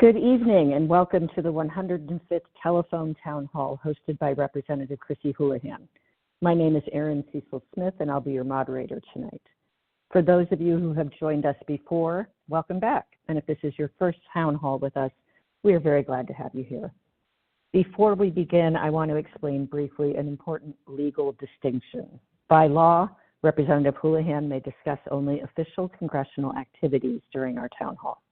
Good evening and welcome to the 105th Telephone Town Hall hosted by Representative Chrissy Houlahan. My name is Erin Cecil Smith and I'll be your moderator tonight. For those of you who have joined us before, welcome back. And if this is your first town hall with us, we are very glad to have you here. Before we begin, I want to explain briefly an important legal distinction. By law, Representative Houlahan may discuss only official congressional activities during our town hall.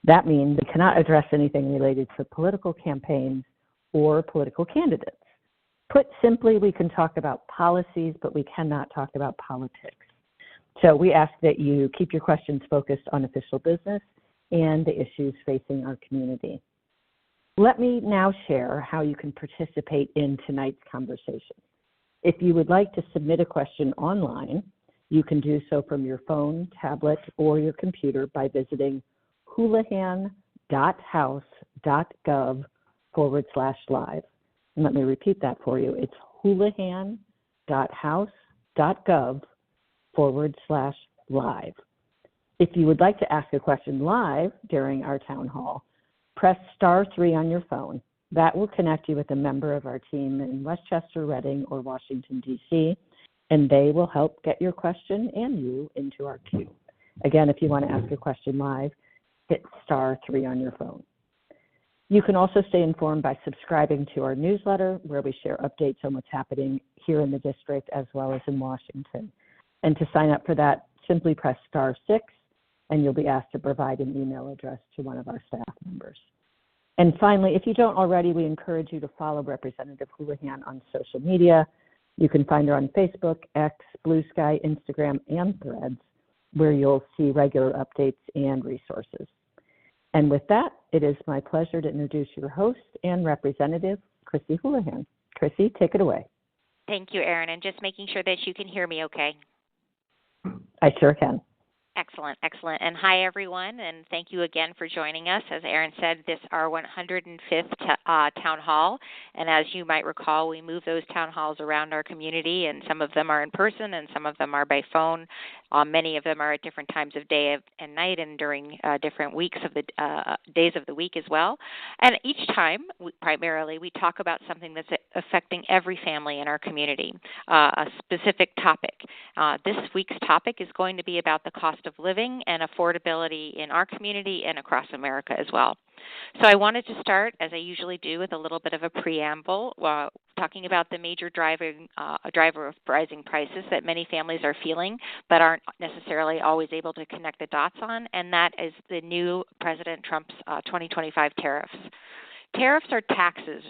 That means we cannot address anything related to political campaigns or political candidates. Put simply, we can talk about policies, but we cannot talk about politics. So we ask that you keep your questions focused on official business and the issues facing our community. Let me now share how you can participate in tonight's conversation. If you would like to submit a question online, you can do so from your phone, tablet, or your computer by visiting houlahan.house.gov/live. And let me repeat that for you. It's houlahan.house.gov/live. If you would like to ask a question live during our town hall, press *3 on your phone. That will connect you with a member of our team in Westchester, Reading, or Washington, D.C., and they will help get your question and you into our queue. Again, if you want to ask a question live, hit *3 on your phone. You can also stay informed by subscribing to our newsletter, where we share updates on what's happening here in the district as well as in Washington. And to sign up for that, simply press *6, and you'll be asked to provide an email address to one of our staff members. And finally, if you don't already, we encourage you to follow Representative Houlahan on social media. You can find her on Facebook, X, Blue Sky, Instagram, and Threads, where you'll see regular updates and resources. And with that, it is my pleasure to introduce your host and Representative Chrissy Houlahan. Chrissy, take it away. Thank you, Erin, and just making sure that you can hear me okay. I sure can. Excellent, excellent. And hi, everyone, and thank you again for joining us. As Erin said, this is our 105th town hall, and as you might recall, we move those town halls around our community, and some of them are in person and some of them are by phone. Many of them are at different times of day and night and during different weeks of the days of the week as well. And each time, primarily, we talk about something that's affecting every family in our community, a specific topic. This week's topic is going to be about the cost of living and affordability in our community and across America as well. So I wanted to start, as I usually do, with a little bit of a preamble, talking about the major driver of rising prices that many families are feeling but aren't necessarily always able to connect the dots on, and that is the new President Trump's 2025 tariffs. Tariffs are taxes,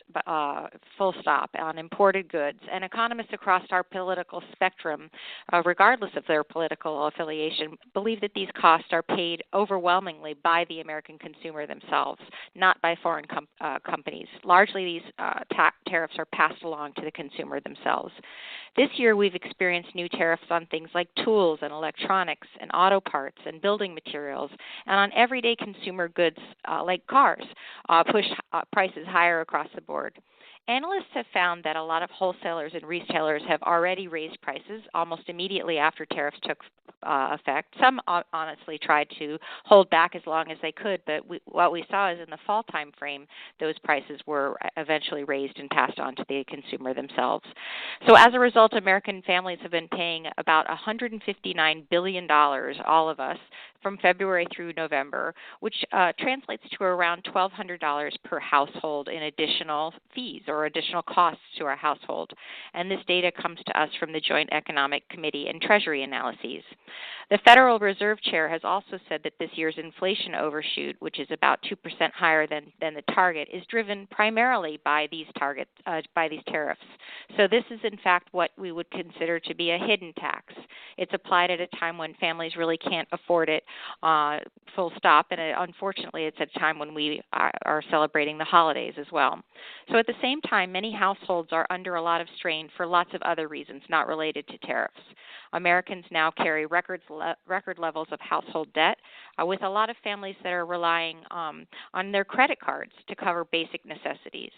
full stop, on imported goods, and economists across our political spectrum, regardless of their political affiliation, believe that these costs are paid overwhelmingly by the American consumer themselves, not by foreign companies. Largely, these tariffs are passed along to the consumer themselves. This year, we've experienced new tariffs on things like tools and electronics and auto parts and building materials, and on everyday consumer goods like cars, push prices higher across the board. Analysts have found that a lot of wholesalers and retailers have already raised prices almost immediately after tariffs took effect. Some honestly tried to hold back as long as they could, but what we saw is in the fall time frame, those prices were eventually raised and passed on to the consumer themselves. So as a result, American families have been paying about $159 billion, all of us, from February through November, which translates to around $1,200 per household in additional fees or additional costs to our household. And this data comes to us from the Joint Economic Committee and Treasury analyses. The Federal Reserve Chair has also said that this year's inflation overshoot, which is about 2% higher than the target, is driven primarily by these tariffs. So this is, in fact, what we would consider to be a hidden tax. It's applied at a time when families really can't afford it, full stop, and unfortunately, it's a time when we are celebrating the holidays as well. So at the same time, many households are under a lot of strain for lots of other reasons not related to tariffs. Americans now carry record levels of household debt, with a lot of families that are relying on their credit cards to cover basic necessities.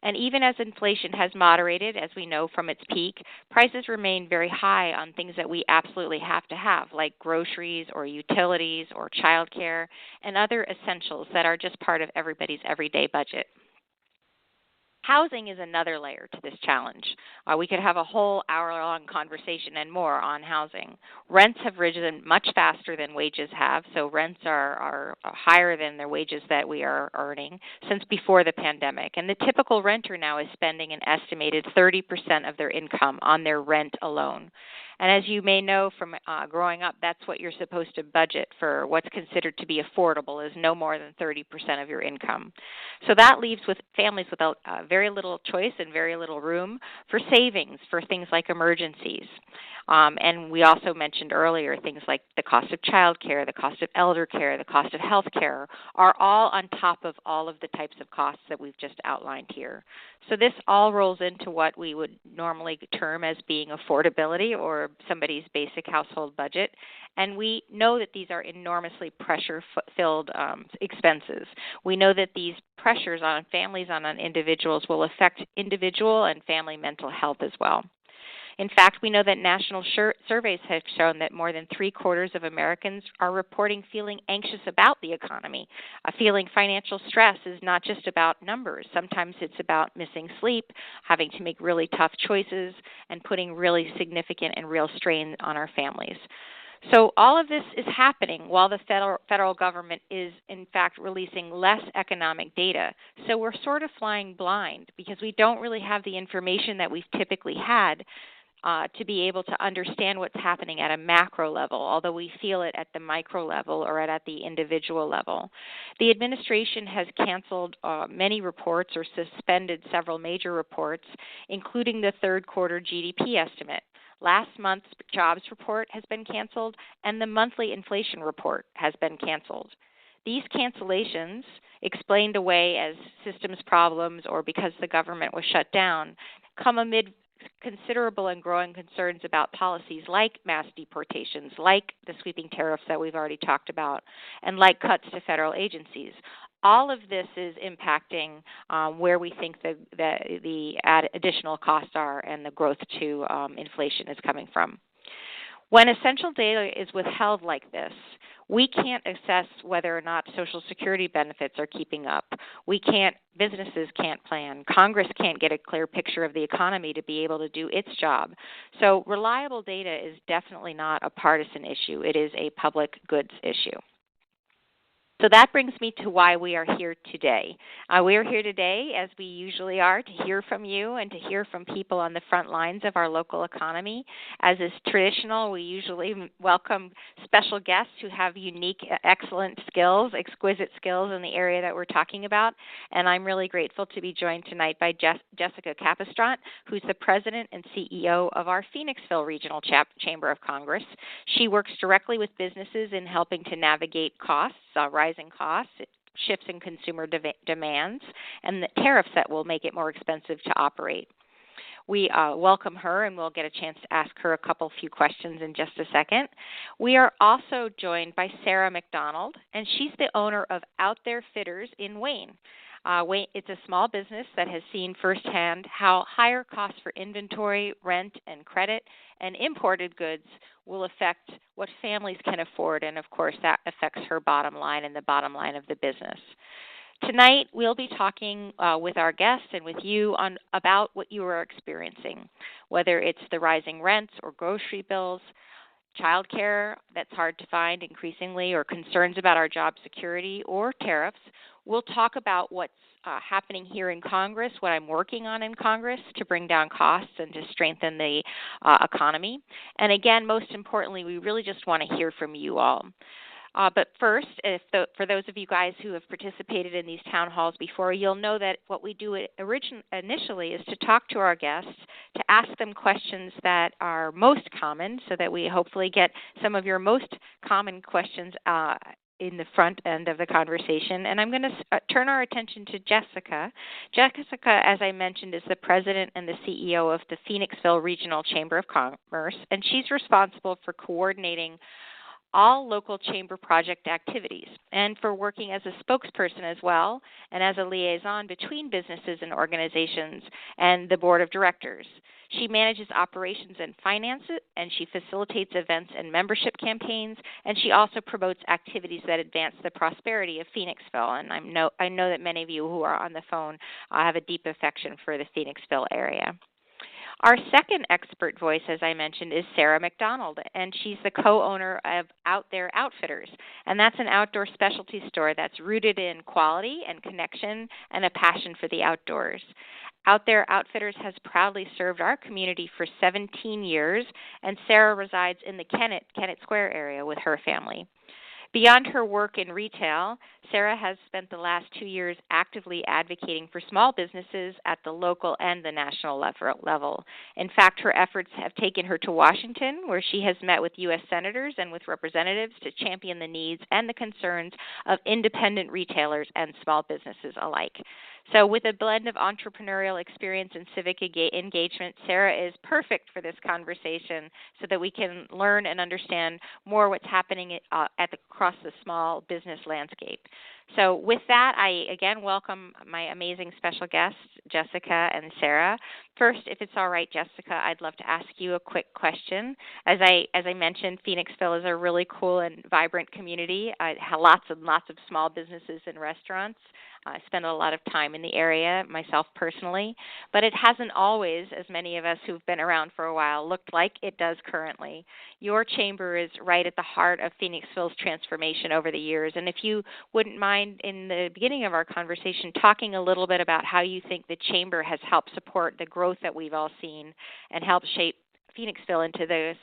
And even as inflation has moderated, as we know from its peak, prices remain very high on things that we absolutely have to have, like groceries or utilities or childcare and other essentials that are just part of everybody's everyday budget. Housing is another layer to this challenge. We could have a whole hour-long conversation and more on housing. Rents have risen much faster than wages have, so rents are higher than the wages that we are earning since before the pandemic. And the typical renter now is spending an estimated 30% of their income on their rent alone. And as you may know from growing up, that's what you're supposed to budget for. What's considered to be affordable is no more than 30% of your income. So that leaves with families without very little choice and very little room for savings for things like emergencies. And we also mentioned earlier things like the cost of child care, the cost of elder care, the cost of health care are all on top of all of the types of costs that we've just outlined here. So this all rolls into what we would normally term as being affordability or somebody's basic household budget. And we know that these are enormously pressure-filled expenses. We know that these pressures on families and on individuals will affect individual and family mental health as well. In fact, we know that national surveys have shown that more than 3/4 of Americans are reporting feeling anxious about the economy. Feeling financial stress is not just about numbers. Sometimes it's about missing sleep, having to make really tough choices, and putting really significant and real strain on our families. So all of this is happening while the federal government is, in fact, releasing less economic data. So we're sort of flying blind because we don't really have the information that we've typically had to be able to understand what's happening at a macro level, although we feel it at the micro level or at the individual level. The administration has canceled many reports or suspended several major reports, including the third quarter GDP estimate. Last month's jobs report has been canceled, and the monthly inflation report has been canceled. These cancellations, explained away as systems problems or because the government was shut down, come amid considerable and growing concerns about policies like mass deportations, like the sweeping tariffs that we've already talked about, and like cuts to federal agencies. All of this is impacting where we think the additional costs are and the growth to inflation is coming from. When essential data is withheld like this, we can't assess whether or not Social Security benefits are keeping up. Businesses can't plan. Congress can't get a clear picture of the economy to be able to do its job. So reliable data is definitely not a partisan issue. It is a public goods issue. So that brings me to why we are here today. We are here today, as we usually are, to hear from you and to hear from people on the front lines of our local economy. As is traditional, we usually welcome special guests who have unique, excellent skills, exquisite skills in the area that we're talking about. And I'm really grateful to be joined tonight by Jessica Capistrant, who's the president and CEO of our Phoenixville Regional Chamber of Congress. She works directly with businesses in helping to navigate costs, rising costs, shifts in consumer demands, and the tariffs that will make it more expensive to operate. We welcome her, and we'll get a chance to ask her a few questions in just a second. We are also joined by Sarah McDonald, and she's the owner of Out There Fitters in Wayne. It's a small business that has seen firsthand how higher costs for inventory, rent, and credit, and imported goods will affect what families can afford, and of course that affects her bottom line and the bottom line of the business. Tonight we'll be talking with our guests and with you about what you are experiencing, whether it's the rising rents or grocery bills, childcare that's hard to find increasingly, or concerns about our job security or tariffs. We'll talk about what's happening here in Congress, what I'm working on in Congress to bring down costs and to strengthen the economy. And again, most importantly, we really just want to hear from you all. But first, for those of you guys who have participated in these town halls before, you'll know that what we do initially is to talk to our guests, to ask them questions that are most common so that we hopefully get some of your most common questions in the front end of the conversation. And I'm going to turn our attention to Jessica. Jessica, as I mentioned, is the president and the CEO of the Phoenixville Regional Chamber of Commerce, and she's responsible for coordinating all local chamber project activities, and for working as a spokesperson as well and as a liaison between businesses and organizations and the board of directors. She manages operations and finance, and she facilitates events and membership campaigns, and she also promotes activities that advance the prosperity of Phoenixville. And I know that many of you who are on the phone have a deep affection for the Phoenixville area. Our second expert voice, as I mentioned, is Sarah McDonald, and she's the co-owner of Out There Outfitters, and that's an outdoor specialty store that's rooted in quality and connection and a passion for the outdoors. Out There Outfitters has proudly served our community for 17 years, and Sarah resides in the Kennett Square area with her family. Beyond her work in retail, Sarah has spent the last 2 years actively advocating for small businesses at the local and the national level. In fact, her efforts have taken her to Washington, where she has met with U.S. senators and with representatives to champion the needs and the concerns of independent retailers and small businesses alike. So with a blend of entrepreneurial experience and civic engagement, Sarah is perfect for this conversation so that we can learn and understand more what's happening across the small business landscape. So with that, I again welcome my amazing special guests, Jessica and Sarah. First, if it's all right, Jessica, I'd love to ask you a quick question. As I mentioned, Phoenixville is a really cool and vibrant community. Lots and lots of small businesses and restaurants. I spend a lot of time in the area myself personally, but it hasn't always, as many of us who've been around for a while, looked like it does currently. Your chamber is right at the heart of Phoenixville's transformation over the years, and if you wouldn't mind in the beginning of our conversation talking a little bit about how you think the chamber has helped support the growth that we've all seen and helped shape Phoenixville into the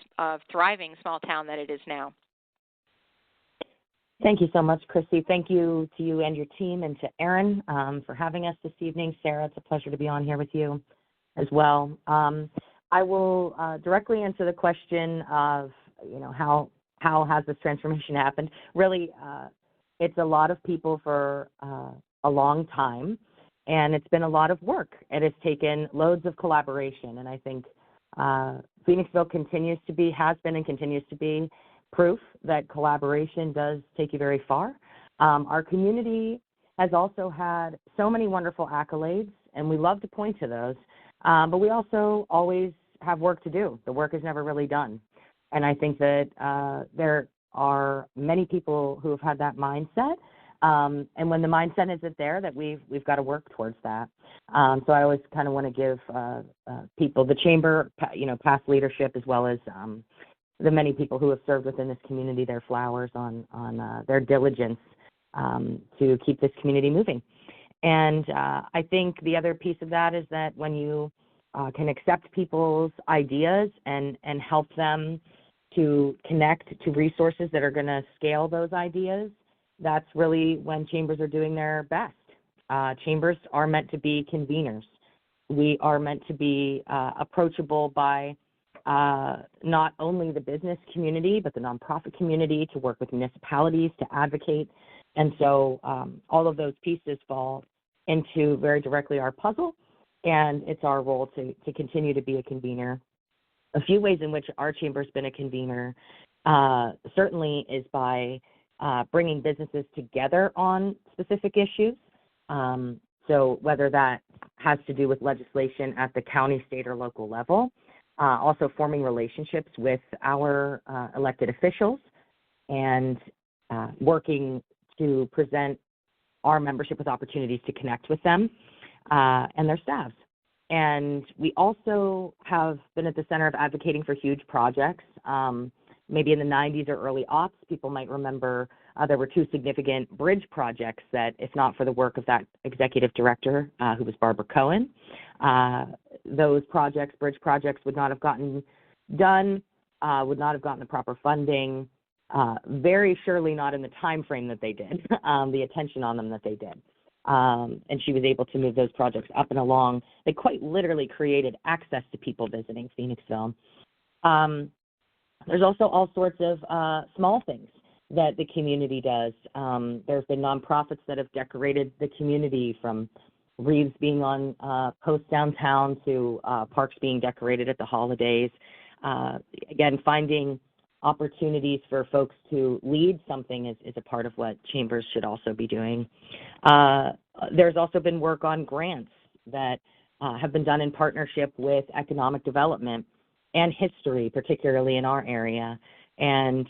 thriving small town that it is now. Thank you so much, Chrissy. Thank you to you and your team, and to Erin for having us this evening. Sarah, it's a pleasure to be on here with you as well. I will directly answer the question of, how has this transformation happened? Really, it's a lot of people for a long time, and it's been a lot of work. It has taken loads of collaboration, and I think Phoenixville has been and continues to be proof that collaboration does take you very far. Our community has also had so many wonderful accolades, and we love to point to those, but we also always have work to do. The work is never really done. And I think that there are many people who have had that mindset, and when the mindset isn't there, that we've got to work towards that. So I always kind of want to give people, the chamber, past leadership, as well as the many people who have served within this community, their flowers on their diligence to keep this community moving. And I think the other piece of that is that when you can accept people's ideas and help them to connect to resources that are going to scale those ideas, that's really when chambers are doing their best. Chambers are meant to be conveners. We are meant to be approachable by not only the business community, but the nonprofit community, to work with municipalities, to advocate. And so all of those pieces fall into very directly our puzzle, and it's our role to continue to be a convener. A few ways in which our chamber's been a convener certainly is by bringing businesses together on specific issues. So whether that has to do with legislation at the county, state, or local level, also forming relationships with our elected officials, and working to present our membership with opportunities to connect with them and their staffs. And we also have been at the center of advocating for huge projects. Maybe in the 90s or early aughts, people might remember there were two significant bridge projects that, if not for the work of that executive director, who was Barbara Cohen, those projects, bridge projects, would not have gotten done, would not have gotten the proper funding, very surely not in the time frame that they did, the attention on them that they did. And she was able to move those projects up and along. They quite literally created access to people visiting Phoenixville. There's also all sorts of small things that the community does. There's been nonprofits that have decorated the community, from wreaths being on posts downtown to parks being decorated at the holidays. Again, finding opportunities for folks to lead something is a part of what chambers should also be doing. There's also been work on grants that have been done in partnership with economic development and history, particularly in our area. And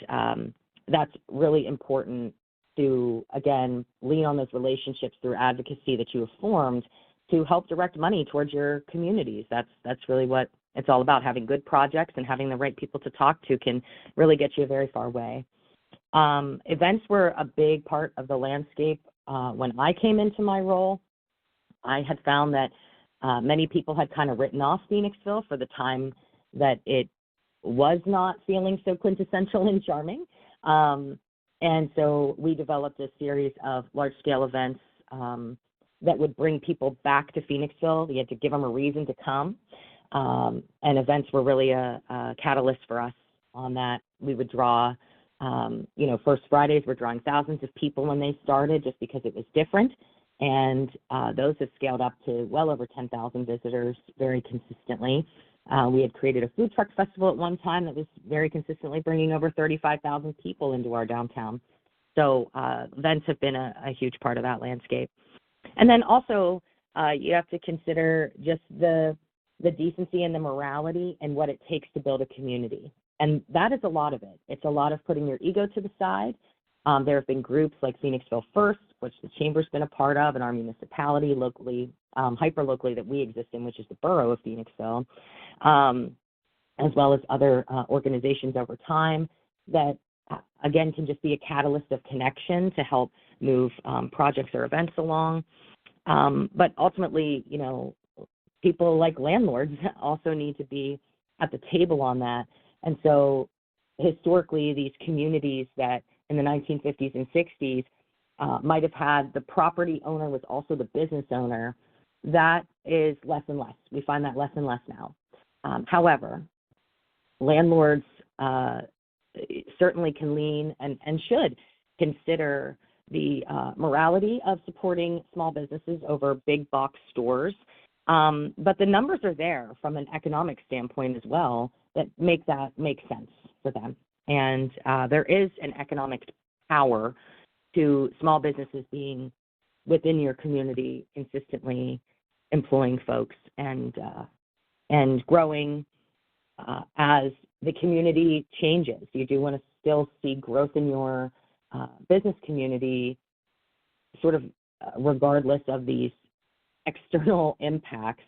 that's really important to, again, lean on those relationships through advocacy that you have formed to help direct money towards your communities. That's really what it's all about. Having good projects and having the right people to talk to can really get you a very far way. Events were a big part of the landscape when I came into my role. I had found that many people had kind of written off Phoenixville for the time that it was not feeling so quintessential and charming. And so we developed a series of large-scale events that would bring people back to Phoenixville. We had to give them a reason to come. And events were really a catalyst for us on that. We would draw, First Fridays, we're drawing thousands of people when they started just because it was different. And those have scaled up to well over 10,000 visitors very consistently. We had created a food truck festival at one time that was very consistently bringing over 35,000 people into our downtown. So events have been a huge part of that landscape. And then also you have to consider just the decency and the morality and what it takes to build a community. And that is a lot of it. It's a lot of putting your ego to the side. There have been groups like Phoenixville First, which the Chamber's been a part of, and our municipality locally, hyper-locally that we exist in, which is the borough of Phoenixville, as well as other organizations over time that, again, can just be a catalyst of connection to help move projects or events along. But ultimately, people like landlords also need to be at the table on that. And so historically, these communities that in the 1950s and 60s might have had the property owner was also the business owner, that is less and less. We find that less and less now. However, landlords certainly can lean and should consider the morality of supporting small businesses over big box stores. But the numbers are there from an economic standpoint as well that make sense for them. And there is an economic power to small businesses being within your community, consistently employing folks and growing as the community changes. You do want to still see growth in your business community, sort of regardless of these external impacts.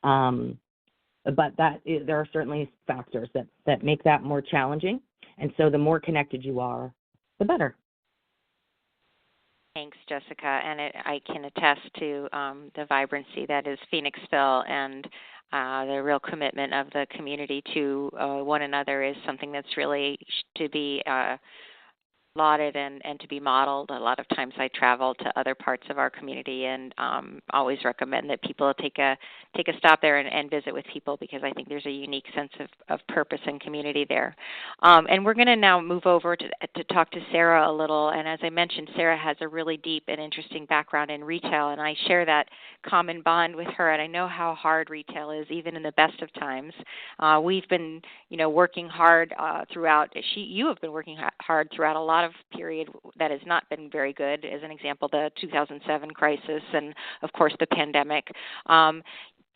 But there are certainly factors that make that more challenging. And so the more connected you are, the better. Thanks, Jessica. And I can attest to the vibrancy that is Phoenixville, and the real commitment of the community to one another is something that's really to be lauded and to be modeled. A lot of times I travel to other parts of our community and always recommend that people take a stop there and visit with people, because I think there's a unique sense of purpose and community there. And we're going to now move over to talk to Sarah a little. And as I mentioned, Sarah has a really deep and interesting background in retail, and I share that common bond with her. And I know how hard retail is, even in the best of times. We've been, working hard throughout. You have been working hard throughout a lot of period that has not been very good. As an example, the 2007 crisis and, of course, the pandemic.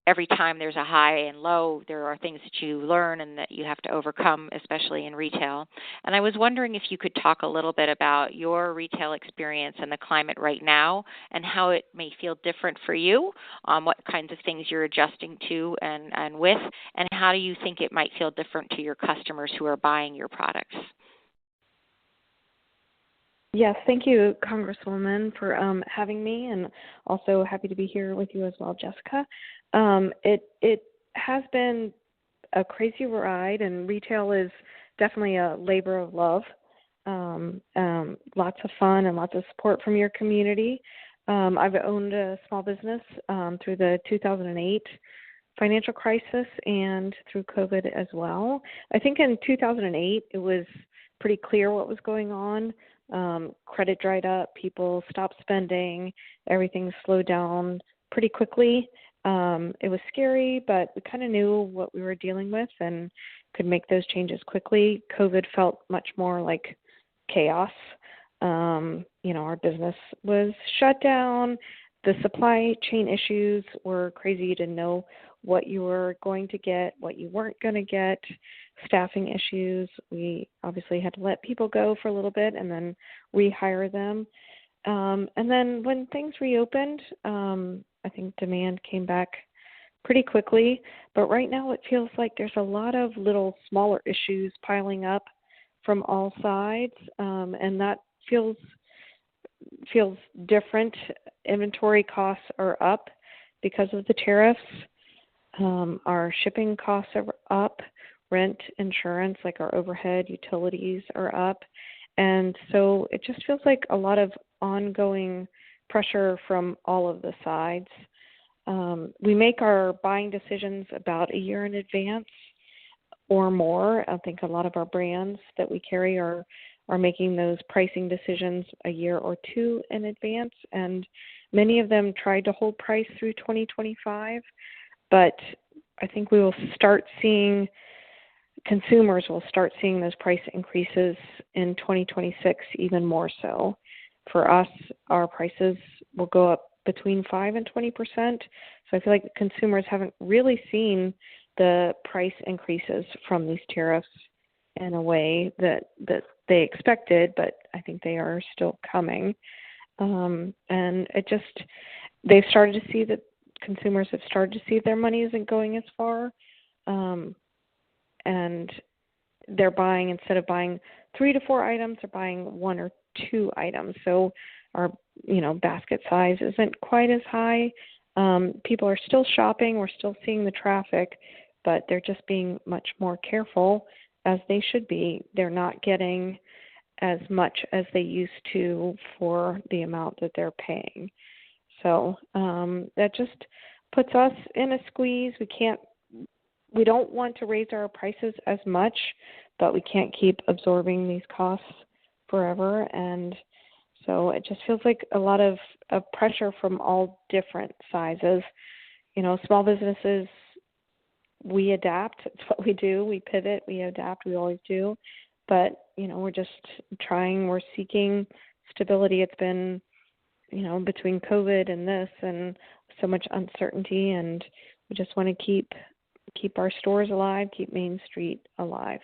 Every time there's a high and low, there are things that you learn and that you have to overcome, especially in retail. And I was wondering if you could talk a little bit about your retail experience and the climate right now and how it may feel different for you, what kinds of things you're adjusting to and with, and how do you think it might feel different to your customers who are buying your products? Yes, thank you, Congresswoman, for having me, and also happy to be here with you as well, Jessica. It has been a crazy ride, and retail is definitely a labor of love. Lots of fun and lots of support from your community. I've owned a small business through the 2008 financial crisis and through COVID as well. I think in 2008 it was pretty clear what was going on. Credit dried up, people stopped spending, everything slowed down pretty quickly. It was scary, but we kind of knew what we were dealing with and could make those changes quickly. COVID felt much more like chaos. Our business was shut down. The supply chain issues were crazy. You didn't know what you were going to get, what you weren't going to get, staffing issues. We obviously had to let people go for a little bit and then rehire them. And then when things reopened, I think demand came back pretty quickly. But right now it feels like there's a lot of little smaller issues piling up from all sides, and that feels different. Inventory costs are up because of the tariffs. Our shipping costs are up. Rent, insurance, like our overhead, utilities are up. And so it just feels like a lot of ongoing pressure from all of the sides. We make our buying decisions about a year in advance or more. I think a lot of our brands that we carry are making those pricing decisions a year or two in advance, and many of them tried to hold price through 2025, but I think we will start seeing, consumers will start seeing those price increases in 2026 even more so. For us, our prices will go up between 5 and 20%, so I feel like consumers haven't really seen the price increases from these tariffs in a way that they expected, but I think they are still coming. And they've started to see that consumers have started to see their money isn't going as far, and they're buying, instead of buying 3 to 4 items, they're buying 1 or 2 items. So our basket size isn't quite as high. People are still shopping. We're still seeing the traffic, but they're just being much more careful, as they should be. They're not getting as much as they used to for the amount that they're paying. So that just puts us in a squeeze. We don't want to raise our prices as much, but we can't keep absorbing these costs forever. And so it just feels like a lot of pressure from all different sizes. Small businesses, we adapt. It's what we do. We pivot, we adapt, we always do. But, we're just trying, we're seeking stability. It's been, between COVID and this and so much uncertainty, and we just want to keep our stores alive, keep Main Street alive.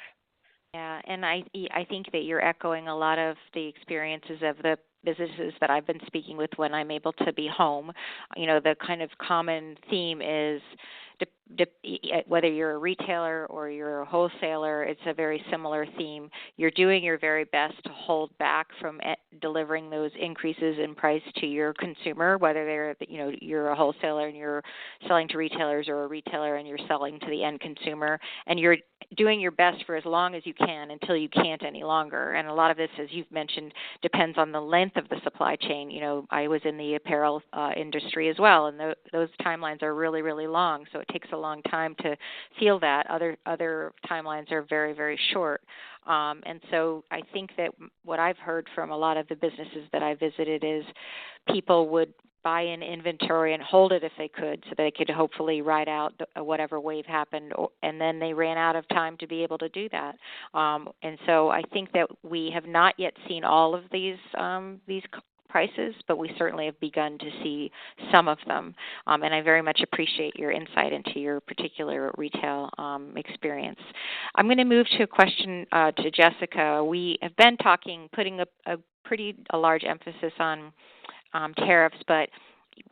Yeah, and I think that you're echoing a lot of the experiences of the businesses that I've been speaking with when I'm able to be home. The kind of common theme is whether you're a retailer or you're a wholesaler, it's a very similar theme. You're doing your very best to hold back from delivering those increases in price to your consumer, whether you're a wholesaler and you're selling to retailers, or a retailer and you're selling to the end consumer, and you're doing your best for as long as you can until you can't any longer. And a lot of this, as you've mentioned, depends on the length of the supply chain. I was in the apparel industry as well, and those timelines are really, really long. So it takes a long time to feel that. Other timelines are very, very short. And so I think that what I've heard from a lot of the businesses that I visited is people would buy in inventory and hold it if they could, so they could hopefully ride out whatever wave happened, and then they ran out of time to be able to do that. And so I think that we have not yet seen all of these prices, but we certainly have begun to see some of them. And I very much appreciate your insight into your particular retail experience. I'm going to move to a question to Jessica. We have been putting a large emphasis on tariffs, but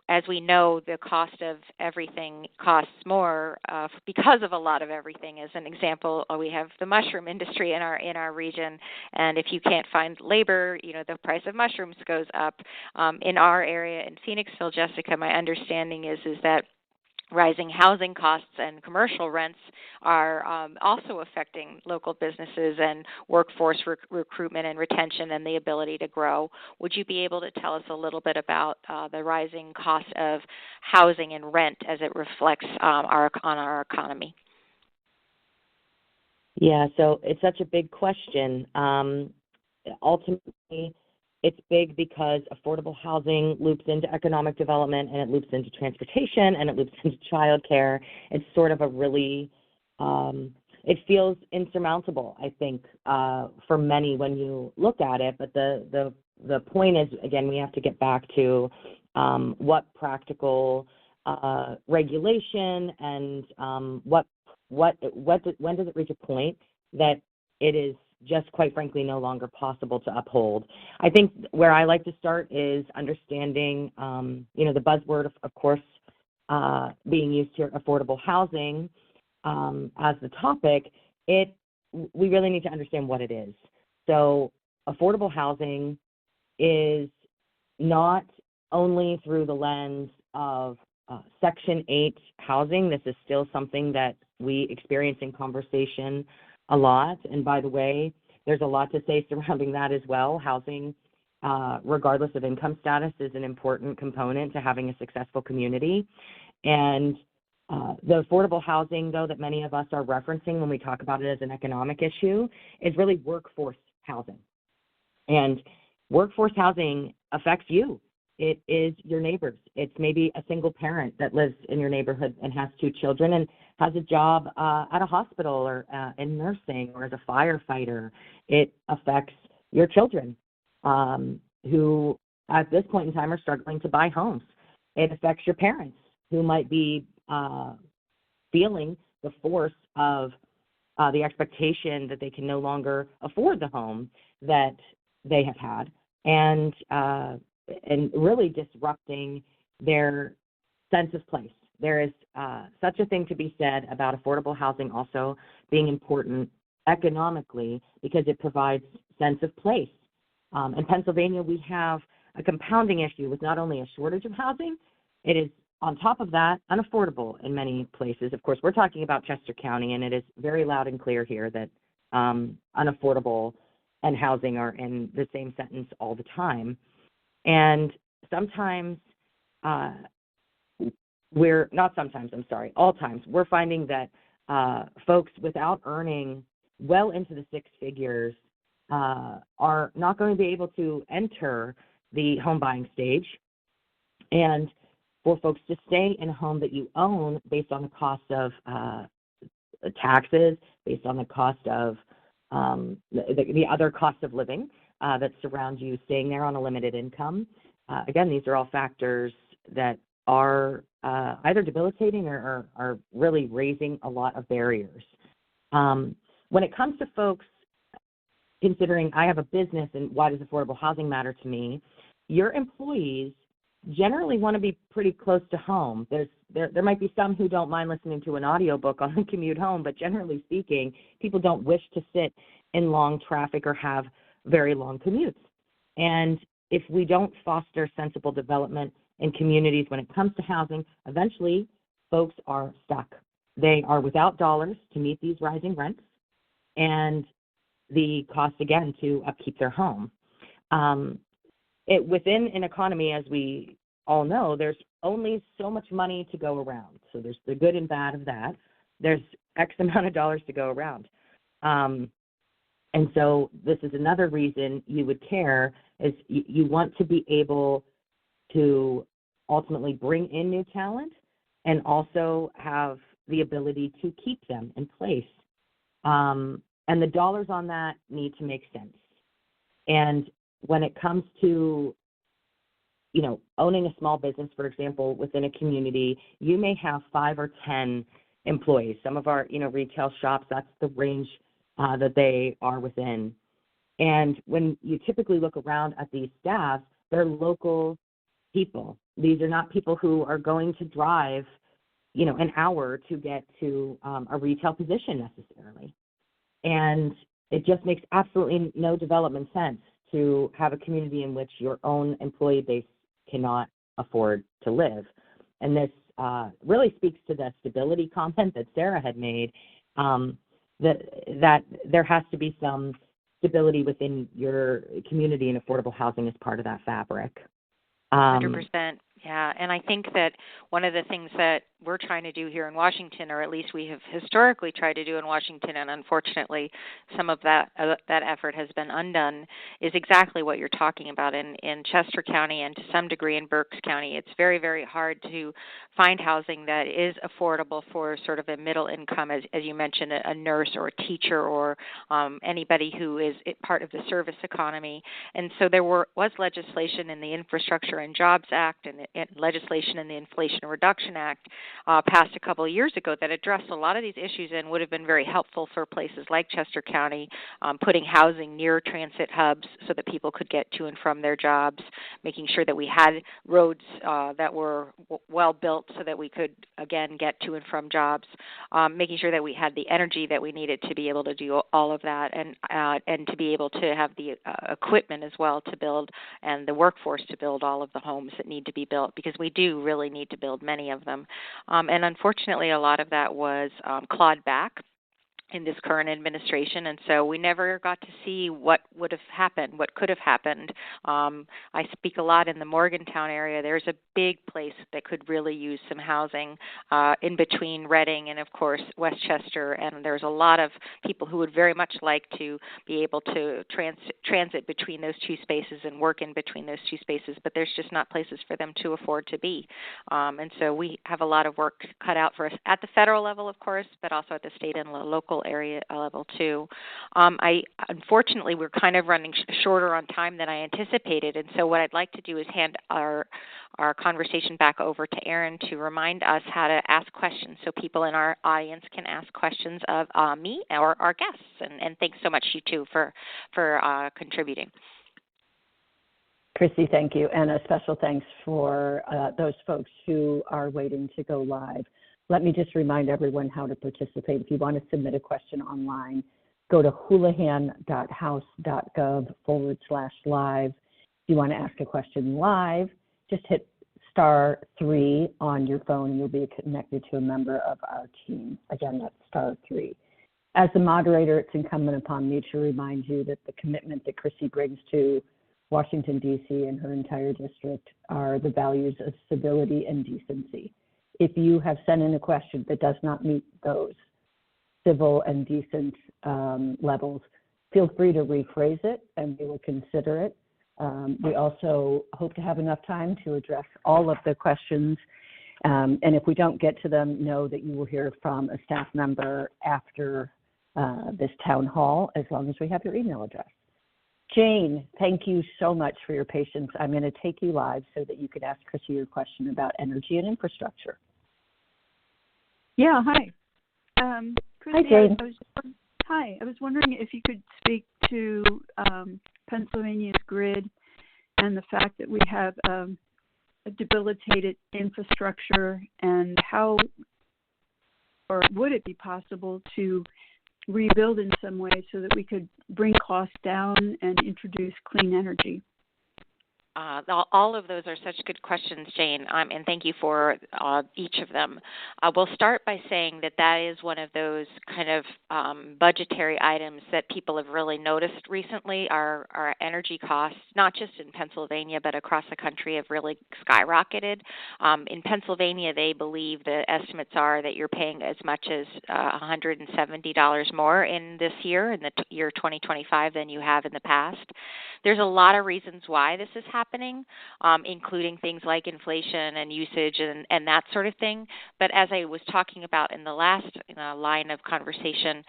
as we know, the cost of everything costs more because of a lot of everything. As an example, we have the mushroom industry in our region, and if you can't find labor, the price of mushrooms goes up. In our area in Phoenixville, Jessica, my understanding is that rising housing costs and commercial rents are also affecting local businesses and workforce recruitment and retention and the ability to grow. Would you be able to tell us a little bit about the rising cost of housing and rent as it reflects on our economy? Yeah, so it's such a big question. Ultimately, It's big because affordable housing loops into economic development, and it loops into transportation, and it loops into childcare. It's sort of a really, it feels insurmountable, I think, for many when you look at it. But the point is, again, we have to get back to what practical regulation and when does it reach a point that it is just, quite frankly, no longer possible to uphold. I think where I like to start is understanding, the buzzword, of course, being used here, affordable housing, as the topic. We really need to understand what it is. So affordable housing is not only through the lens of Section 8 housing. This is still something that we experience in conversation a lot. And by the way, there's a lot to say surrounding that as well. Housing, regardless of income status, is an important component to having a successful community. And the affordable housing, though, that many of us are referencing when we talk about it as an economic issue is really workforce housing. And workforce housing affects you. It is your neighbors. It's maybe a single parent that lives in your neighborhood and has 2 children and has a job at a hospital or in nursing or as a firefighter. It affects your children who at this point in time are struggling to buy homes. It affects your parents who might be feeling the force of the expectation that they can no longer afford the home that they have had, and really disrupting their sense of place. There is such a thing to be said about affordable housing also being important economically because it provides sense of place. In Pennsylvania, we have a compounding issue with not only a shortage of housing, it is on top of that unaffordable in many places. Of course, we're talking about Chester County, and it is very loud and clear here that unaffordable and housing are in the same sentence all the time. And sometimes all times, we're finding that folks without earning well into the 6 figures are not going to be able to enter the home buying stage. And for folks to stay in a home that you own based on the cost of taxes, based on the cost of the other costs of living that surround you staying there on a limited income. Again, these are all factors that are either debilitating or are really raising a lot of barriers. When it comes to folks considering I have a business and why does affordable housing matter to me, your employees generally want to be pretty close to home. There might be some who don't mind listening to an audiobook on the commute home, but generally speaking, people don't wish to sit in long traffic or have very long commutes. And if we don't foster sensible development in communities when it comes to housing, eventually folks are stuck. They are without dollars to meet these rising rents and the cost, again, to upkeep their home. Within an economy, as we all know, there's only so much money to go around. So there's the good and bad of that. There's X amount of dollars to go around. And so this is another reason you would care, is you want to be able to ultimately bring in new talent and also have the ability to keep them in place. And the dollars on that need to make sense. And when it comes to, owning a small business, for example, within a community, you may have 5 or 10 employees. Some of our, retail shops, that's the range that they are within. And when you typically look around at these staffs, they're local people. These are not people who are going to drive, an hour to get to a retail position necessarily. And it just makes absolutely no development sense to have a community in which your own employee base cannot afford to live. And this really speaks to the stability comment that Sarah had made, that there has to be some stability within your community, and affordable housing is part of that fabric. 100%. Yeah, and I think that one of the things that we're trying to do here in Washington, or at least we have historically tried to do in Washington, and unfortunately some of that effort has been undone, is exactly what you're talking about in Chester County and to some degree in Berks County. It's very, very hard to find housing that is affordable for sort of a middle income, as you mentioned, a nurse or a teacher or anybody who is part of the service economy. And so there was legislation in the Infrastructure and Jobs Act and legislation in the Inflation Reduction Act passed a couple of years ago that addressed a lot of these issues and would have been very helpful for places like Chester County, putting housing near transit hubs so that people could get to and from their jobs, making sure that we had roads that were well built so that we could, again, get to and from jobs, making sure that we had the energy that we needed to be able to do all of that and to be able to have the equipment as well to build and the workforce to build all of the homes that need to be built, because we do really need to build many of them. And unfortunately, a lot of that was clawed back in this current administration, and so we never got to see what would have happened, what could have happened. I speak a lot in the Morgantown area. There's a big place that could really use some housing in between Reading and, of course, Westchester, and there's a lot of people who would very much like to be able to transit between those two spaces and work in between those two spaces, but there's just not places for them to afford to be. And so we have a lot of work cut out for us at the federal level, of course, but also at the state and local area level too. Unfortunately, we're kind of running shorter on time than I anticipated, and so what I'd like to do is hand our conversation back over to Erin to remind us how to ask questions so people in our audience can ask questions of me or our guests. And thanks so much, you two, for contributing. Chrissy, thank you. And a special thanks for those folks who are waiting to go live. Let me just remind everyone how to participate. If you want to submit a question online, go to houlahan.house.gov/live. If you want to ask a question live, just hit *3 on your phone and you'll be connected to a member of our team. Again, that's *3. As the moderator, it's incumbent upon me to remind you that the commitment that Chrissy brings to Washington, D.C. and her entire district are the values of civility and decency. If you have sent in a question that does not meet those civil and decent levels, feel free to rephrase it and we will consider it. We also hope to have enough time to address all of the questions. And if we don't get to them, know that you will hear from a staff member after this town hall, as long as we have your email address. Jane, thank you so much for your patience. I'm going to take you live so that you can ask Chrissy your question about energy and infrastructure. Yeah, hi. Chrissy, Hi, Jane. I was wondering if you could speak to Pennsylvania's grid and the fact that we have a debilitated infrastructure, and how, or would it be possible to rebuild in some way so that we could bring costs down and introduce clean energy? All of those are such good questions, Jane, and thank you for each of them. We'll start by saying that is one of those kind of budgetary items that people have really noticed recently. Our energy costs, not just in Pennsylvania, but across the country, have really skyrocketed. In Pennsylvania, they believe the estimates are that you're paying as much as $170 more in this year, in the year 2025, than you have in the past. There's a lot of reasons why this is happening, including things like inflation and usage and that sort of thing. But as I was talking about in the last line of conversation,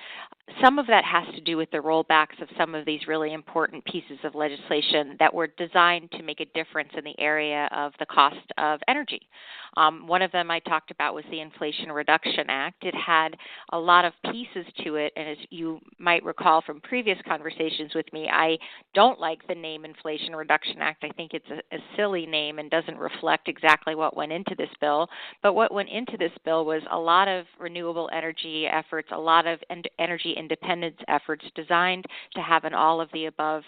some of that has to do with the rollbacks of some of these really important pieces of legislation that were designed to make a difference in the area of the cost of energy. One of them I talked about was the Inflation Reduction Act. It had a lot of pieces to it, and as you might recall from previous conversations with me, I don't like the name Inflation Reduction Act. I think it's a silly name and doesn't reflect exactly what went into this bill. But what went into this bill was a lot of renewable energy efforts, a lot of energy independence efforts designed to have an all-of-the-above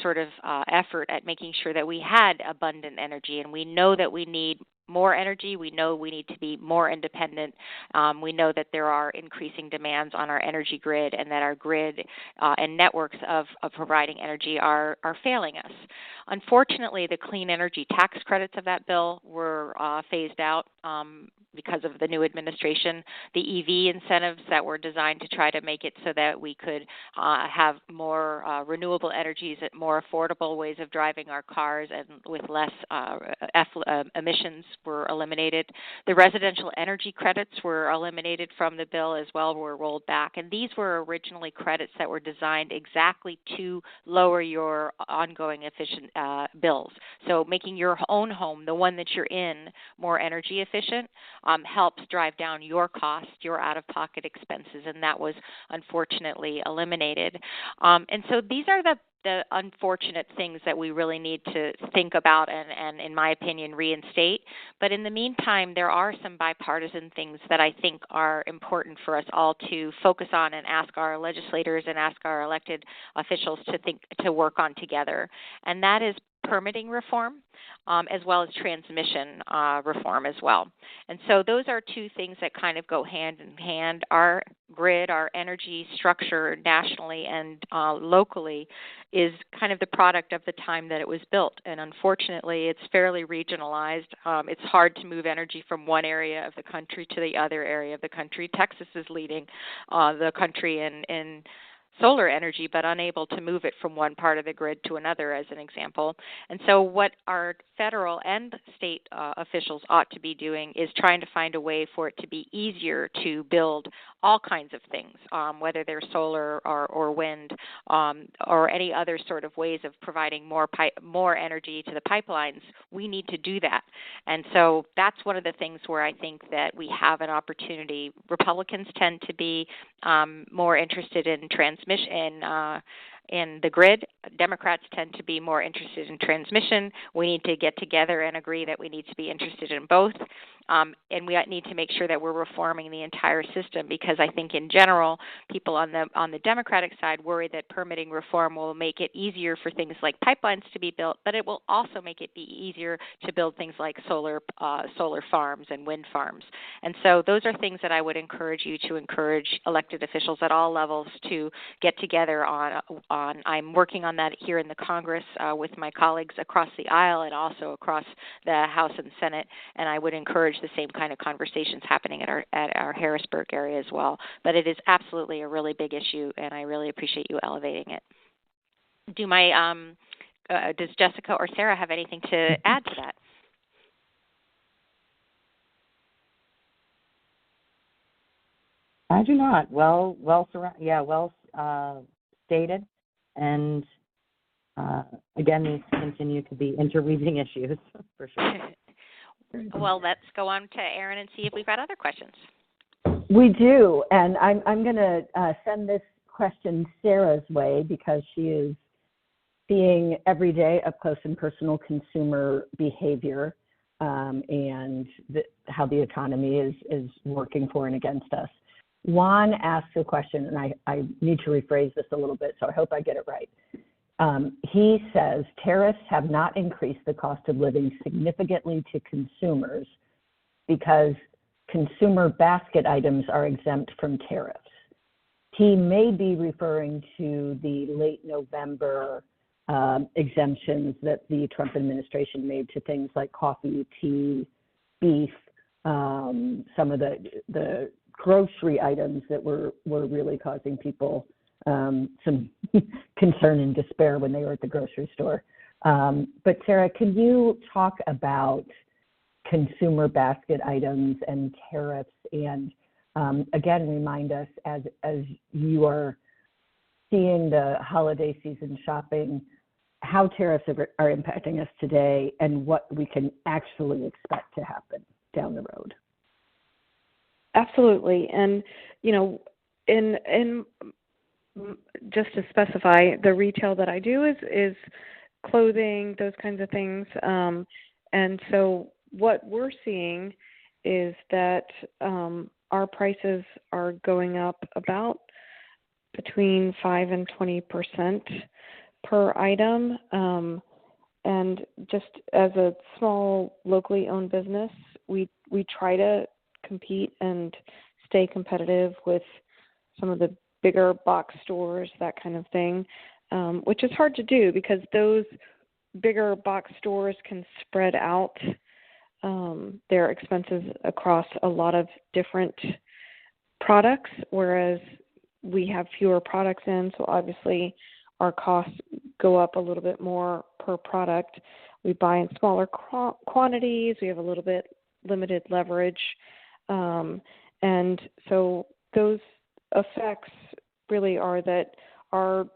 sort of effort at making sure that we had abundant energy. And we know that we need more energy. We know we need to be more independent. We know that there are increasing demands on our energy grid, and that our grid and networks of providing energy are failing us. Unfortunately, the clean energy tax credits of that bill were phased out because of the new administration. The EV incentives that were designed to try to make it so that we could have more renewable energies at more affordable ways of driving our cars and with less emissions were eliminated. The residential energy credits were eliminated from the bill as well, were rolled back. And these were originally credits that were designed exactly to lower your ongoing efficient bills. So making your own home, the one that you're in, more energy efficient helps drive down your cost, your out-of-pocket expenses, and that was unfortunately eliminated. And so these are the unfortunate things that we really need to think about and, in my opinion, reinstate. But in the meantime, there are some bipartisan things that I think are important for us all to focus on and ask our legislators and ask our elected officials to work on together. And that is permitting reform, as well as transmission reform as well. And so those are two things that kind of go hand in hand. Our grid, our energy structure nationally and locally is kind of the product of the time that it was built. And unfortunately, it's fairly regionalized. It's hard to move energy from one area of the country to the other area of the country. Texas is leading the country in solar energy, but unable to move it from one part of the grid to another, as an example. And so what our federal and state officials ought to be doing is trying to find a way for it to be easier to build all kinds of things, whether they're solar or wind or any other sort of ways of providing more energy to the pipelines. We need to do that. And so that's one of the things where I think that we have an opportunity. Republicans tend to be more interested in transmission in the grid. Democrats tend to be more interested in transmission. We need to get together and agree that we need to be interested in both. And we need to make sure that we're reforming the entire system, because I think in general, people on the Democratic side worry that permitting reform will make it easier for things like pipelines to be built, but it will also make it be easier to build things like solar farms and wind farms. And so those are things that I would encourage you to encourage elected officials at all levels to get together on. I'm working on that here in the Congress with my colleagues across the aisle and also across the House and Senate, and I would encourage the same kind of conversations happening at our Harrisburg area as well. But it is absolutely a really big issue, and I really appreciate you elevating it. Does Jessica or Sarah have anything to add to that? I do not. Well stated, and again, these continue to be interweaving issues for sure. Well, let's go on to Erin and see if we've got other questions. We do, and I'm going to send this question Sarah's way, because she is seeing every day up close and personal consumer behavior and how the economy is working for and against us. Juan asks a question, and I need to rephrase this a little bit, so I hope I get it right. He says, tariffs have not increased the cost of living significantly to consumers because consumer basket items are exempt from tariffs. He may be referring to the late November exemptions that the Trump administration made to things like coffee, tea, beef, some of the grocery items that were really causing people some concern and despair when they were at the grocery store. But Sarah, can you talk about consumer basket items and tariffs, and again, remind us as you are seeing the holiday season shopping, how tariffs are impacting us today and what we can actually expect to happen down the road? Absolutely. And, in just to specify, the retail that I do is clothing, those kinds of things. And so what we're seeing is that our prices are going up about between 5 and 20% per item. And just as a small locally owned business, we try to compete and stay competitive with some of the bigger box stores, that kind of thing, which is hard to do because those bigger box stores can spread out their expenses across a lot of different products, whereas we have fewer products in, so obviously our costs go up a little bit more per product. We buy in smaller quantities. We have a little bit limited leverage. And so those effects really are that our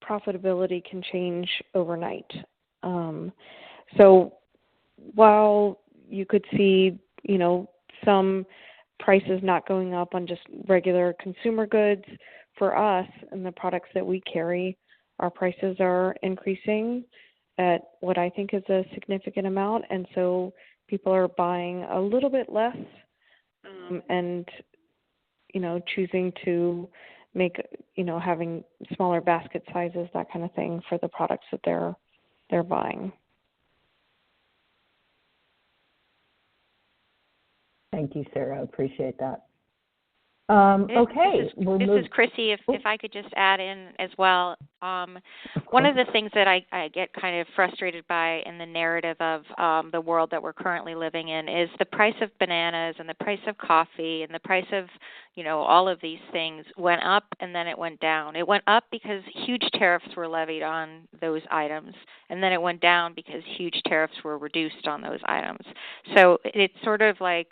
profitability can change overnight. So while you could see, some prices not going up on just regular consumer goods, for us and the products that we carry, our prices are increasing at what I think is a significant amount. And so people are buying a little bit less and, choosing to make, having smaller basket sizes, that kind of thing for the products that they're buying. Thank you, Sarah. I appreciate that. Okay. This is Chrissy. If I could just add in as well, one of the things that I get kind of frustrated by in the narrative of the world that we're currently living in is the price of bananas and the price of coffee and the price of, all of these things went up and then it went down. It went up because huge tariffs were levied on those items, and then it went down because huge tariffs were reduced on those items. So it's sort of like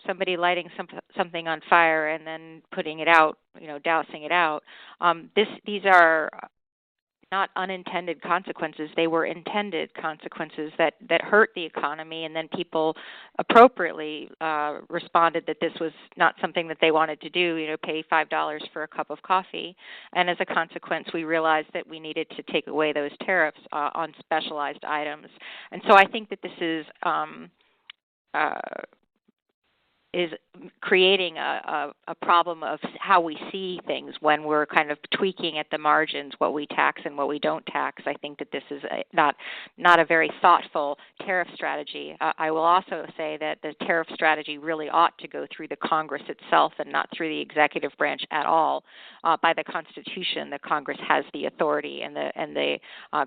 somebody lighting something on fire and then putting it out, dousing it out. These are not unintended consequences. They were intended consequences that hurt the economy, and then people appropriately responded that this was not something that they wanted to do, pay $5 for a cup of coffee. And as a consequence, we realized that we needed to take away those tariffs on specialized items. And so I think that this is creating a problem of how we see things when we're kind of tweaking at the margins what we tax and what we don't tax. I think that this is not a very thoughtful tariff strategy. I will also say that the tariff strategy really ought to go through the Congress itself and not through the executive branch at all. By the Constitution, the Congress has the authority and the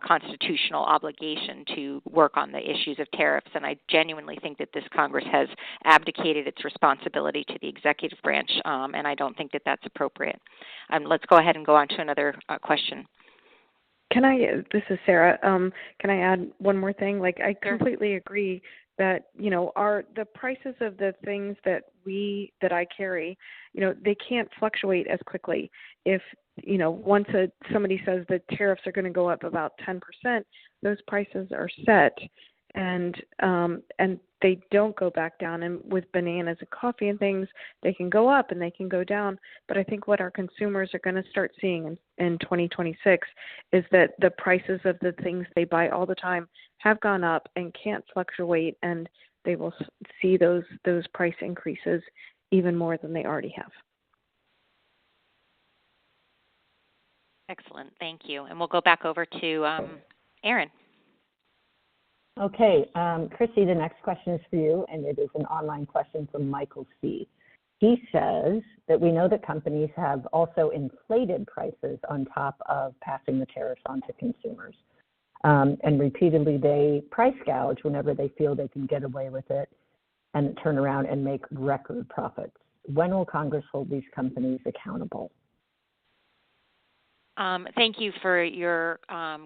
constitutional obligation to work on the issues of tariffs, and I genuinely think that this Congress has abdicated its responsibility to the executive branch, and I don't think that that's appropriate. Let's go ahead and go on to another question. This is Sarah. Can I add one more thing? I completely agree that, the prices of the things that I carry, they can't fluctuate as quickly. If, once somebody says the tariffs are going to go up about 10%, those prices are set. And they don't go back down. And with bananas and coffee and things, they can go up and they can go down. But I think what our consumers are going to start seeing in 2026 is that the prices of the things they buy all the time have gone up and can't fluctuate, and they will see those price increases even more than they already have. Excellent. Thank you. And we'll go back over to Erin. Okay, Chrissy, the next question is for you, and it is an online question from Michael C. He says that we know that companies have also inflated prices on top of passing the tariffs on to consumers. And repeatedly they price gouge whenever they feel they can get away with it and turn around and make record profits. When will Congress hold these companies accountable? Thank you for your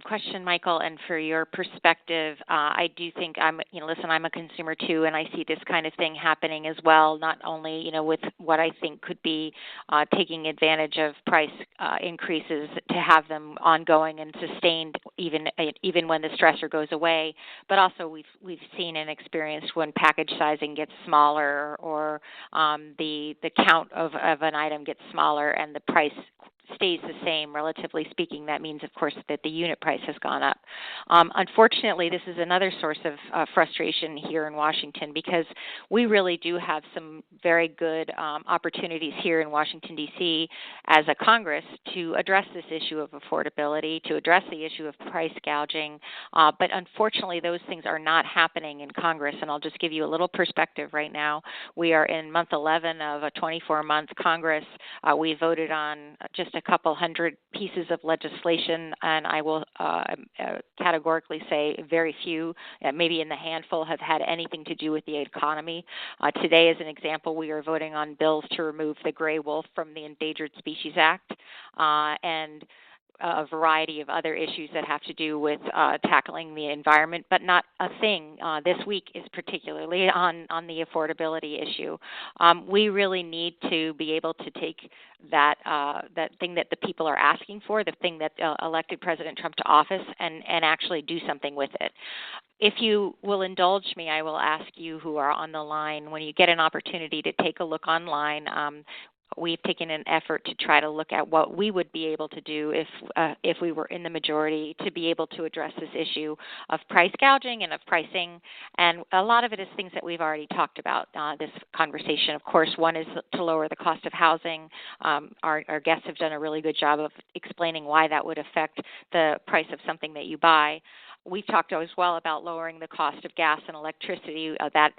question, Michael, and for your perspective. I do think I'm a consumer too, and I see this kind of thing happening as well. Not only, with what I think could be taking advantage of price increases to have them ongoing and sustained, even when the stressor goes away. But also, we've seen and experienced when package sizing gets smaller, or the count of an item gets smaller, and the price stays the same, relatively speaking, that means, of course, that the unit price has gone up. Unfortunately, this is another source of frustration here in Washington because we really do have some very good opportunities here in Washington, D.C. as a Congress to address this issue of affordability, to address the issue of price gouging, but unfortunately those things are not happening in Congress, and I'll just give you a little perspective right now. We are in month 11 of a 24-month Congress. We voted on just a couple hundred pieces of legislation, and I will categorically say very few, maybe in the handful, have had anything to do with the economy. Today, as an example, we are voting on bills to remove the gray wolf from the Endangered Species Act, and a variety of other issues that have to do with tackling the environment, but not a thing this week is particularly on the affordability issue. We really need to be able to take that thing that the people are asking for, the thing that elected President Trump to office, and actually do something with it. If you will indulge me, I will ask you who are on the line, when you get an opportunity to take a look online, we've taken an effort to try to look at what we would be able to do if we were in the majority to be able to address this issue of price gouging and of pricing. And a lot of it is things that we've already talked about this conversation. Of course, one is to lower the cost of housing. Our guests have done a really good job of explaining why that would affect the price of something that you buy. We've talked as well about lowering the cost of gas and electricity. That